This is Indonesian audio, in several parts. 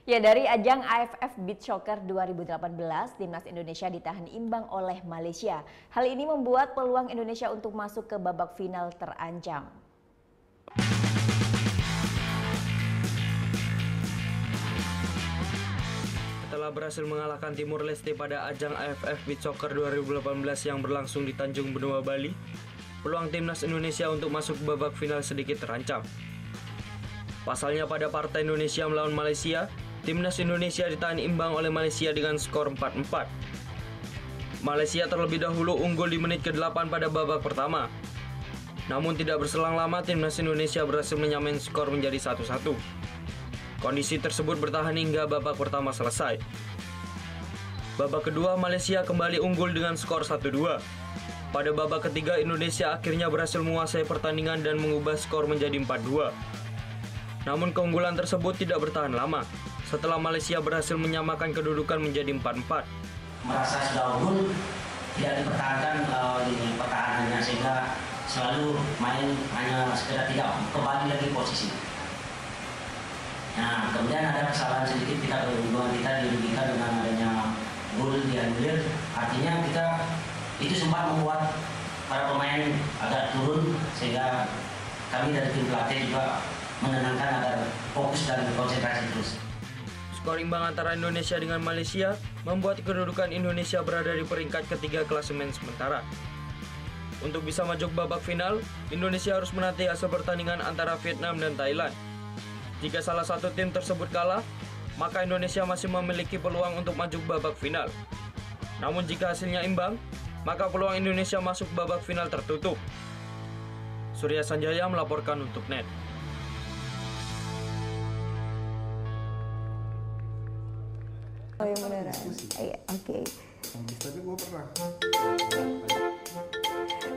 Ya, dari ajang AFF Beach Soccer 2018, timnas Indonesia ditahan imbang oleh Malaysia. Hal ini membuat peluang Indonesia untuk masuk ke babak final terancam. Setelah berhasil mengalahkan Timur Leste pada ajang AFF Beach Soccer 2018 yang berlangsung di Tanjung Benoa, Bali, peluang timnas Indonesia untuk masuk ke babak final sedikit terancam. Pasalnya pada partai Indonesia melawan Malaysia, timnas Indonesia ditahan imbang oleh Malaysia dengan skor 4-4. Malaysia terlebih dahulu unggul di menit ke-8 pada babak pertama. Namun tidak berselang lama timnas Indonesia berhasil menyamain skor menjadi 1-1. Kondisi tersebut bertahan hingga babak pertama selesai. Babak kedua Malaysia kembali unggul dengan skor 1-2. Pada babak ketiga Indonesia akhirnya berhasil menguasai pertandingan dan mengubah skor menjadi 4-2. Namun keunggulan tersebut tidak bertahan lama setelah Malaysia berhasil menyamakan kedudukan menjadi 4-4. Merasa sudah unggul, tidak dipertahankan di pertahanannya sehingga selalu main hanya sekedar tidak kembali lagi posisi. Nah, kemudian ada kesalahan sedikit kita dirugikan dengan adanya gol dianulir. Artinya kita itu sempat membuat para pemain agak turun sehingga kami dari tim pelatih juga menenangkan agar fokus dan konsentrasi terus. Skor imbang antara Indonesia dengan Malaysia membuat kedudukan Indonesia berada di peringkat ketiga klasemen sementara. Untuk bisa maju ke babak final, Indonesia harus menanti hasil pertandingan antara Vietnam dan Thailand. Jika salah satu tim tersebut kalah, maka Indonesia masih memiliki peluang untuk maju ke babak final. Namun jika hasilnya imbang, maka peluang Indonesia masuk ke babak final tertutup. Surya Sanjaya melaporkan untuk NET. Oh yang beneran? Iya, oke. Tapi gue pernah.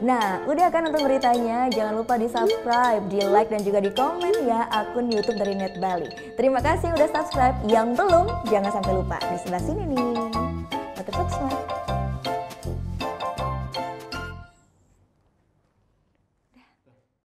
Nah, udah kan nonton beritanya? Jangan lupa di subscribe, di like, dan juga di komen ya akun YouTube dari Net Bali. Terima kasih udah subscribe. Yang belum, jangan sampai lupa. Di sebelah sini nih.